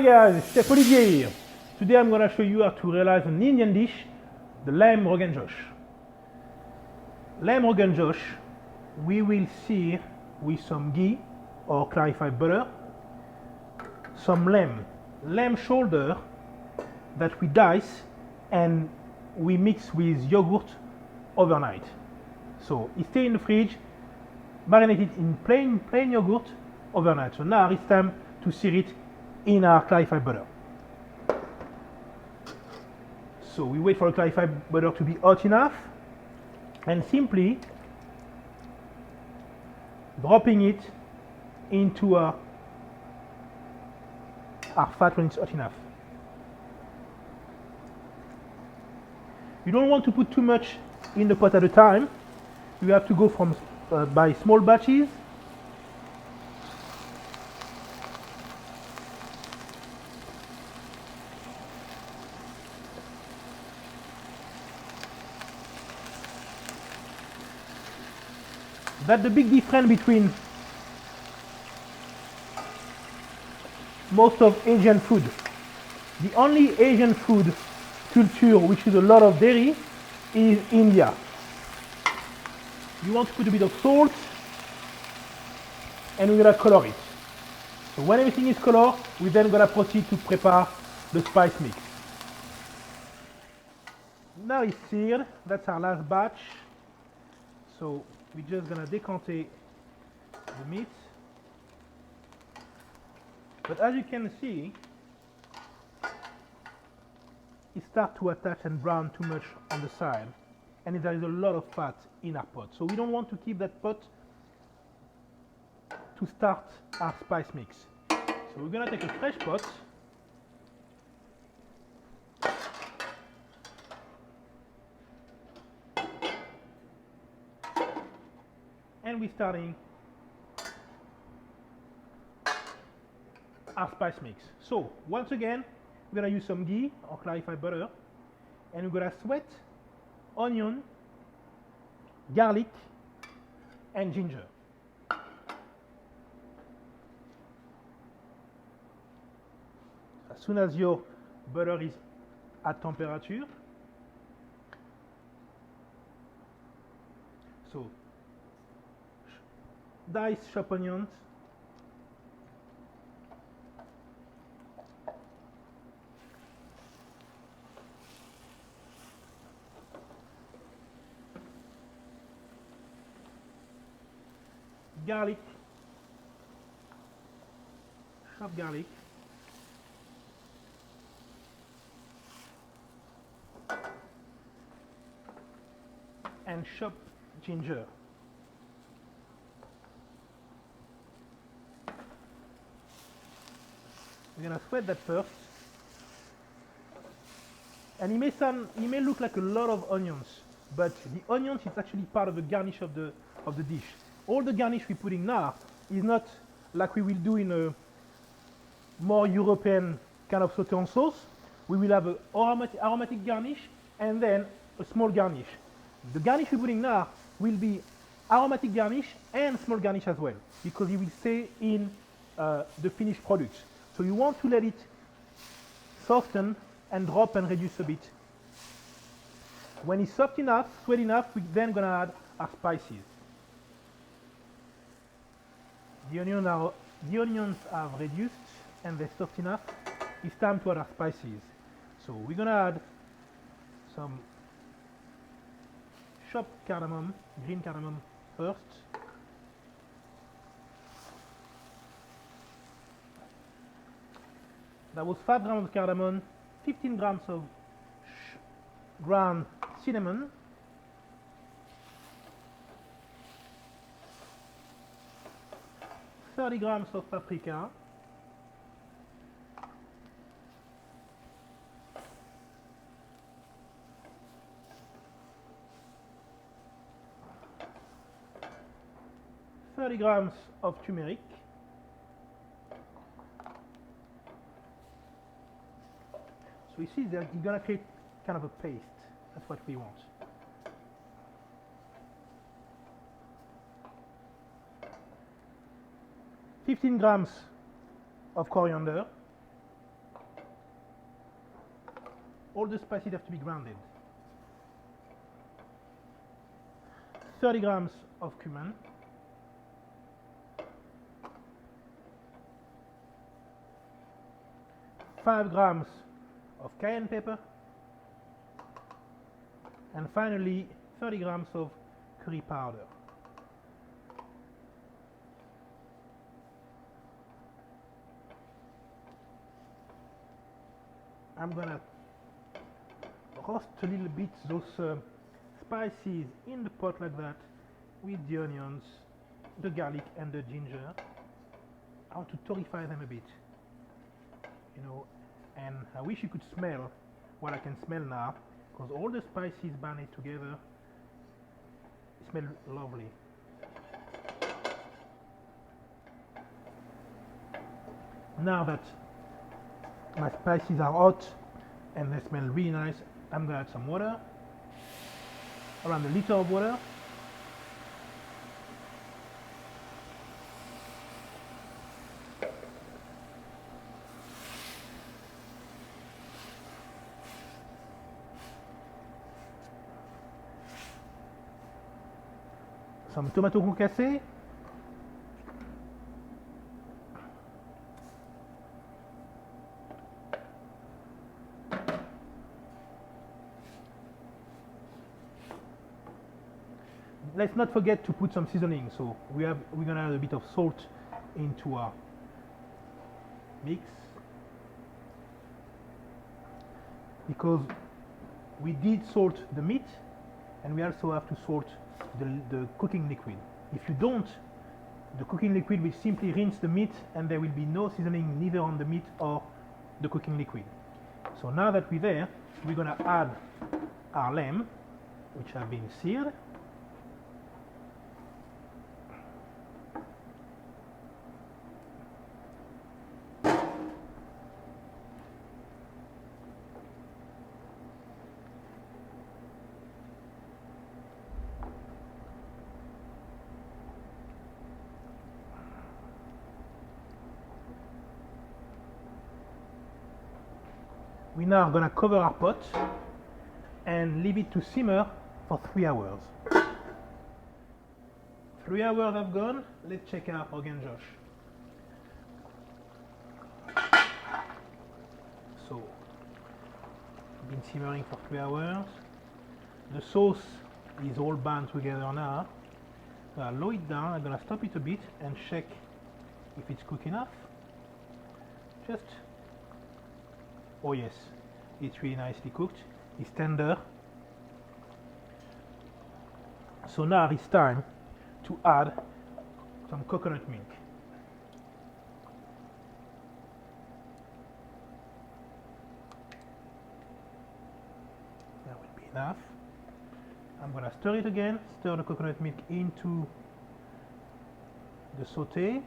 Hi guys, Chef Olivier here. Today I'm going to show you how to realize an Indian dish, the Lamb Rogan Josh. Lamb Rogan Josh, we will sear with some ghee or clarified butter, some lamb shoulder that we dice and we mix with yogurt overnight. So it stays in the fridge, marinated in plain yogurt overnight. So now it's time to sear it in our clarified butter. So we wait for the clarified butter to be hot enough and simply dropping it into our fat when it's hot enough. You don't want to put too much in the pot at a time. You have to go from by small batches. That's the big difference between most of Asian food. The only Asian food culture which is a lot of dairy is India. You want to put a bit of salt and we're gonna color it. So when everything is colored, we're then gonna proceed to prepare the spice mix. Now it's seared, that's our last batch. So we're just gonna decant the meat. But as you can see, it starts to attach and brown too much on the side. And there is a lot of fat in our pot. So we don't want to keep that pot to start our spice mix. So we're gonna take a fresh pot. And we're starting our spice mix. So once again, we're gonna use some ghee or clarified butter, and we're gonna sweat onion, garlic, and ginger. As soon as your butter is at temperature, so dice chopped onions, garlic, chopped garlic, and chopped ginger. We're gonna sweat that first, and it may look like a lot of onions, but the onions is actually part of the garnish of the dish. All the garnish we're putting now is not like we will do in a more European kind of sauté en sauce. We will have an aromatic garnish and then a small garnish. The garnish we're putting now will be aromatic garnish and small garnish as well, because it will stay in the finished product. So you want to let it soften and drop and reduce a bit. When it's soft enough, sweet enough, we're then gonna add our spices. The onions are reduced and they're soft enough. It's time to add our spices. So we're gonna add some chopped cardamom, green cardamom first. That was 5 grams of cardamom, 15 grams of ground cinnamon, .30 grams of paprika, .30 grams of turmeric, so you see that you're gonna create kind of a paste. That's what we want. 15 grams of coriander, all the spices have to be grounded. 30 grams of cumin, 5 grams of cayenne pepper, and finally 30 grams of curry powder. I'm gonna roast a little bit those spices in the pot like that with the onions, the garlic and the ginger. I want to torrefy them a bit, you know, and I wish you could smell what I can smell now, because all the spices banded together smell lovely. Now that my spices are hot and they smell really nice, I'm gonna add some water, around a liter of water. Some tomato concassé. Let's not forget to put some seasoning. So we're gonna add a bit of salt into our mix, because we did salt the meat and we also have to salt the cooking liquid. If you don't, the cooking liquid will simply rinse the meat and there will be no seasoning neither on the meat or the cooking liquid. So now that we're there, we're gonna add our lamb, which have been seared. We're now going to cover our pot and leave it to simmer for 3 hours. 3 hours have gone. Let's check our Rogan Josh. So, been simmering for 3 hours. The sauce is all bound together now. I'm going to lower it down. I'm going to stop it a bit and check if it's cooked enough. Just, oh yes, it's really nicely cooked. It's tender. So now it's time to add some coconut milk. That will be enough. I'm going to stir it again, stir the coconut milk into the saute.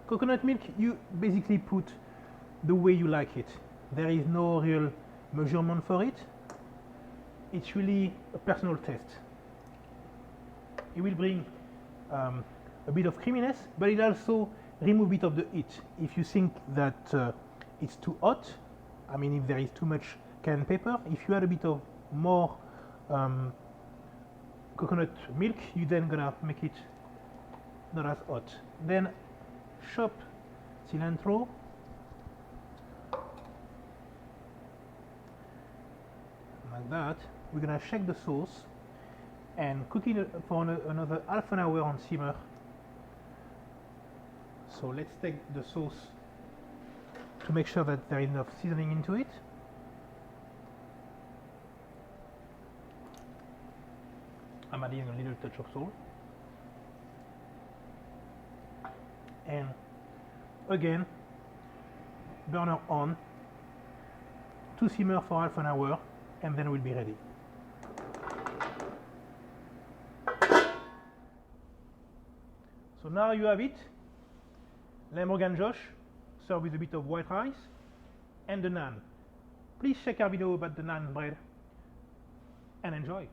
Coconut milk, you basically put the way you like it. There is no real measurement for it. It's really a personal taste. It will bring a bit of creaminess, but it also remove a bit of the heat. If you think that it's too hot, I mean if there is too much cayenne pepper, if you add a bit of more coconut milk, you then gonna make it not as hot. Then chop cilantro, like that. We're gonna shake the sauce and cook it for another half an hour on simmer. So let's take the sauce to make sure that there is enough seasoning into it. I'm adding a little touch of salt. And again, burner on to simmer for half an hour, and then we'll be ready. So now you have it, Lamb Rogan Josh, served with a bit of white rice and the naan. Please check our video about the naan bread and enjoy.